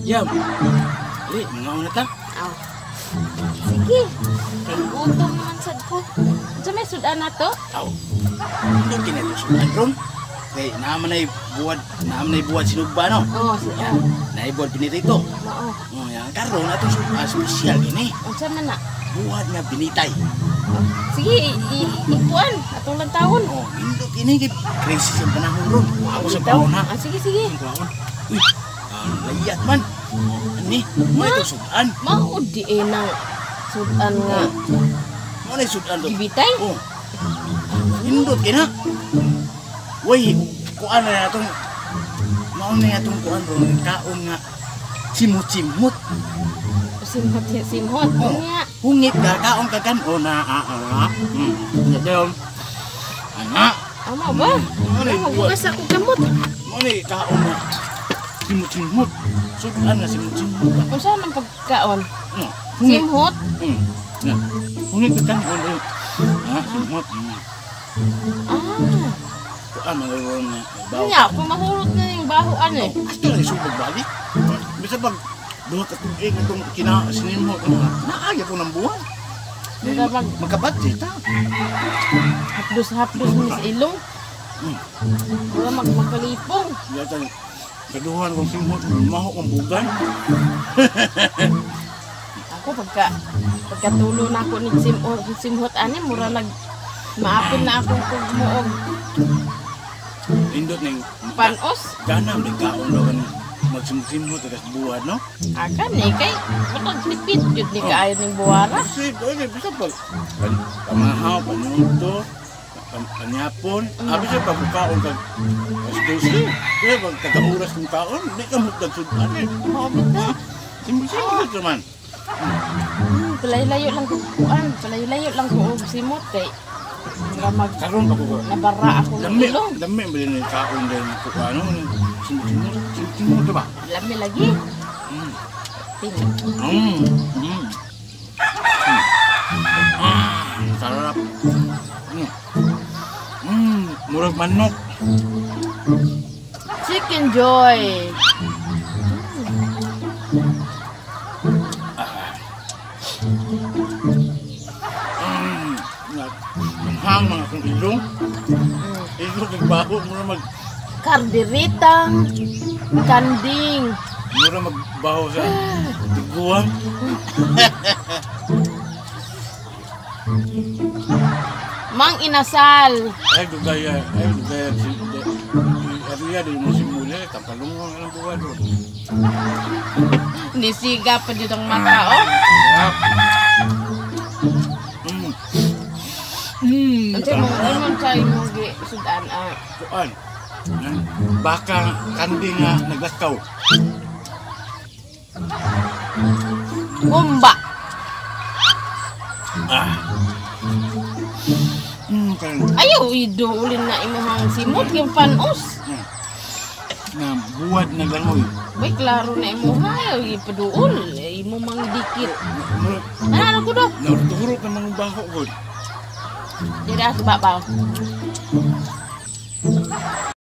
Jam. Dili, mga na ta. Aw. Sige. Kay gutom naman sad ko. Sa may sudan na to? Aw. Hindi kinito sudan ron. Kay naman ay buwad sinugba no. Oo, sudan. Naibod pinirito. Oo. Oh, yan karon atong special gini. Unsa man na? Buwad nga binitay. Sige, ipuan atong lang taon. Oh, indo kini kay crisis ang panahon ron. Ako sa panahon ha. Sige, sige. Uy, layat man. Ani, mo ito sudan. Mao di nang sudan nga. Mo na sudan to. Ibitay? Oh. Indot kina. Uy, kuan na atong mao na atong kuan ron kaon nga simut-simut. Simhot. Unya. Hungit ka kaon ka kan o na nya dayon. Ana. Amo ba? Magbukas ako gamot. Mo ni kaon nga simut-simut. Sudan nga simut-simut. Unsa man pagkaon? Hungit. Simhot? Ya. Hungit ka kan o na. Simut. Kuan magawon nga bawo. Nya, kung mahulot na yung bahuan eh. Asto na subog balik. Bisa pag duha ka tubig itong kinasin mo naaya ko ng buwan. Magkabat ta. Hapdos mo sa ilong. Wala magpalipong. Yata kaduhan kong simot maho kong bugan. Ako pagkatulo na ako ni simhot ani mura maapil na akong pagmuog. Indot ning Panos? ganam di kaon daw kan magsimot tagas buwan no. Akan ni kay matag tipid jud ni kaayo ning buwara. Kasi oy bisa pag pamahaw panuto panyapon abi sa pagkaon kag dosi kaya pag taga-oras ng kaon di ka mo tagsudan eh. Mabit na. Simot man. Palayo-layo lang ko kuan, palayo-layo lang ko og simot kay Karon pa ko. nabara ako ng ilong. Dami ba din kaon din ko ano simot ba? Lami lagi. Sarap. Murag manok. Chicken Joy. Hang mga kong ilong. Ilong nagbaho mura Kardiritang kanding. mura magbaho sa tiguan. Mang inasal. Ay dugaya Ariya di mo simula tapalungon ang buwan doon. Nisiga pa dito ang mata, oh. Kasi mo sa imong sudan Kuan. Baka kandi nga naglakaw. Umba. Ayaw idulin na imong simot yung panos. Nga buwad na langoy. May klaro na imo ayaw ipaduol imo mang dikit. Ano ko do? Naturot na mga baho gud. Dira sa babaw.